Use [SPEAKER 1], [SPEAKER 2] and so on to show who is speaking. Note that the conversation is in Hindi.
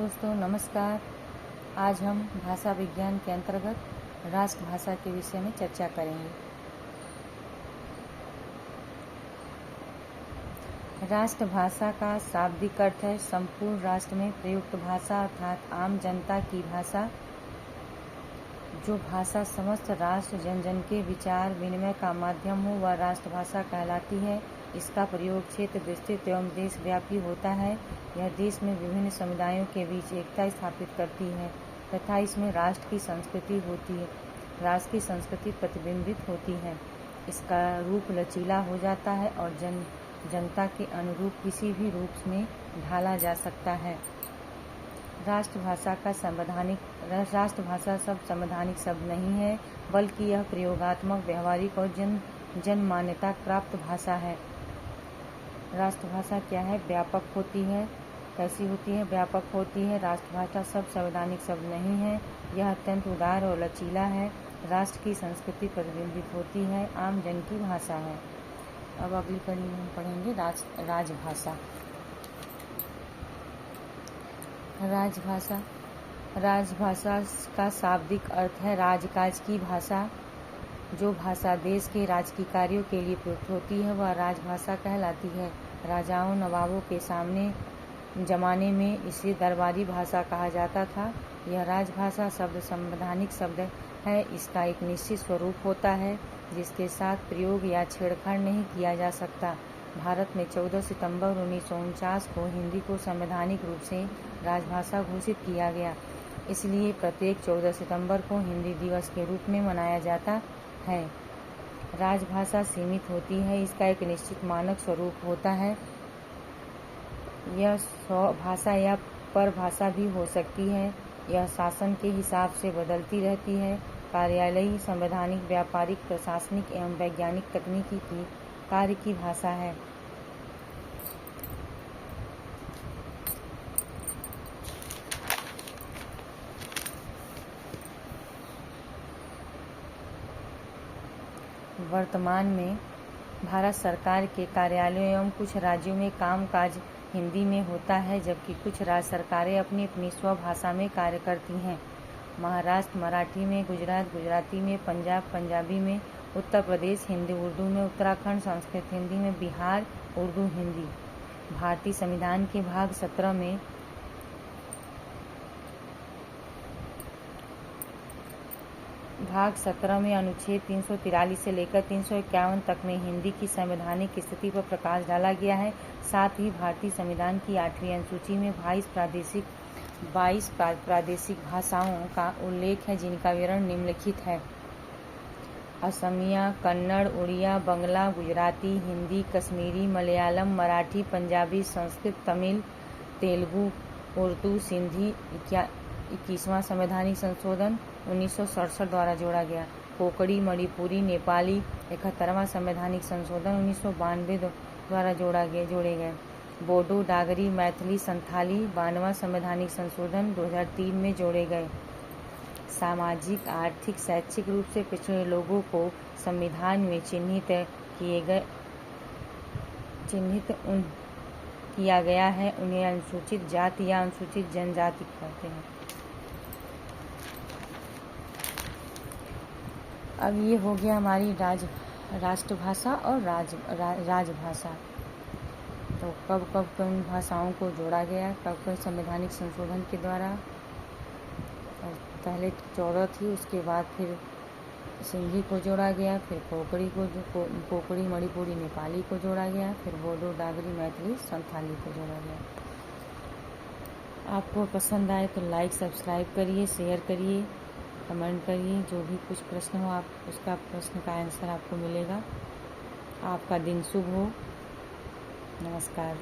[SPEAKER 1] दोस्तों नमस्कार। आज हम भाषा विज्ञान के अंतर्गत राष्ट्रभाषा के विषय में चर्चा करेंगे। राष्ट्रभाषा का शाब्दिक अर्थ है संपूर्ण राष्ट्र में प्रयुक्त भाषा अर्थात आम जनता की भाषा। जो भाषा समस्त राष्ट्र जन जन के विचार विनिमय का माध्यम हो वह राष्ट्रभाषा कहलाती है। इसका प्रयोग क्षेत्र विस्तृत एवं देशव्यापी होता है। यह देश में विभिन्न समुदायों के बीच एकता स्थापित करती है तथा इसमें राष्ट्र की संस्कृति होती है। राष्ट्र की संस्कृति प्रतिबिंबित होती है। इसका रूप लचीला हो जाता है और जनता के अनुरूप किसी भी रूप में ढाला जा सकता है। राष्ट्रभाषा शब्द संवैधानिक शब्द नहीं है, बल्कि यह प्रयोगात्मक, व्यवहारिक और जन मान्यता प्राप्त भाषा है। राष्ट्रभाषा क्या है? व्यापक होती है। कैसी होती है? व्यापक होती है। राष्ट्रभाषा शब्द संवैधानिक शब्द नहीं है, यह अत्यंत उदार और लचीला है। राष्ट्र की संस्कृति प्रतिबिंबित होती है, आम जन की भाषा है। अब अगली कड़ी में हम पढ़ेंगे राजभाषा। राजभाषा का शाब्दिक अर्थ है राजकाज की भाषा। जो भाषा देश के राजकीय कार्यों के लिए प्रयुक्त होती है वह राजभाषा कहलाती है। राजाओं नवाबों के जमाने में इसे दरबारी भाषा कहा जाता था। यह राजभाषा शब्द संवैधानिक शब्द है। इसका एक निश्चित स्वरूप होता है जिसके साथ प्रयोग या छेड़छाड़ नहीं किया जा सकता। भारत में 14 सितंबर 1949 को हिंदी को संवैधानिक रूप से राजभाषा घोषित किया गया। इसलिए प्रत्येक 14 सितंबर को हिंदी दिवस के रूप में मनाया जाता है। राजभाषा सीमित होती है। इसका एक निश्चित मानक स्वरूप होता है। यह स्वभाषा या परभाषा भी हो सकती है। यह शासन के हिसाब से बदलती रहती है। कार्यालयी, संवैधानिक, व्यापारिक, प्रशासनिक एवं वैज्ञानिक तकनीकी की कार्य की भाषा है। वर्तमान में भारत सरकार के कार्यालयों एवं कुछ राज्यों में कामकाज हिंदी में होता है, जबकि कुछ राज्य सरकारें अपनी अपनी स्वभाषा में कार्य करती हैं। महाराष्ट्र मराठी में, गुजरात गुजराती में, पंजाब पंजाबी में, उत्तर प्रदेश हिंदी उर्दू में, उत्तराखंड संस्कृत हिंदी में, बिहार उर्दू हिंदी। भारतीय संविधान के भाग 17 में अनुच्छेद 343 से लेकर 351 तक में हिंदी की संवैधानिक स्थिति पर प्रकाश डाला गया है। साथ ही भारतीय संविधान की 8वीं अनुसूची में 22 प्रादेशिक भाषाओं का उल्लेख है जिनका विवरण निम्नलिखित है। असमिया, कन्नड़, उड़िया, बंगला, गुजराती, हिंदी, कश्मीरी, मलयालम, मराठी, पंजाबी, संस्कृत, तमिल, तेलुगु, उर्दू, सिंधी। 21वां संवैधानिक संशोधन 1967 द्वारा जोड़ा गया। कोंकणी, मणिपुरी, नेपाली। 71वां संवैधानिक संशोधन 1992 द्वारा जोड़े गए। बोडो, डागरी, मैथिली, संथाली। 92वां संवैधानिक संशोधन 2003 में जोड़े गए। सामाजिक, आर्थिक, शैक्षिक रूप से पिछड़े लोगों को संविधान में चिन्हित किया गया है। उन्हें अनुसूचित जाति या अनुसूचित जनजाति कहते हैं। अब ये हो गया हमारी राष्ट्रभाषा और राजभाषा। तो कब कब किन भाषाओं को जोड़ा गया, कब संवैधानिक संशोधन के द्वारा। पहले 14 थी, उसके बाद फिर सिंधी को जोड़ा गया, फिर कोंकणी मणिपुरी नेपाली को जोड़ा गया, फिर बोडो डागरी मैथिली संथाली को जोड़ा गया। आपको पसंद आए तो लाइक सब्सक्राइब करिए, शेयर करिए, कमेंट करिए। जो भी कुछ प्रश्न हो आप उसका प्रश्न का आंसर आपको मिलेगा। आपका दिन शुभ हो। नमस्कार।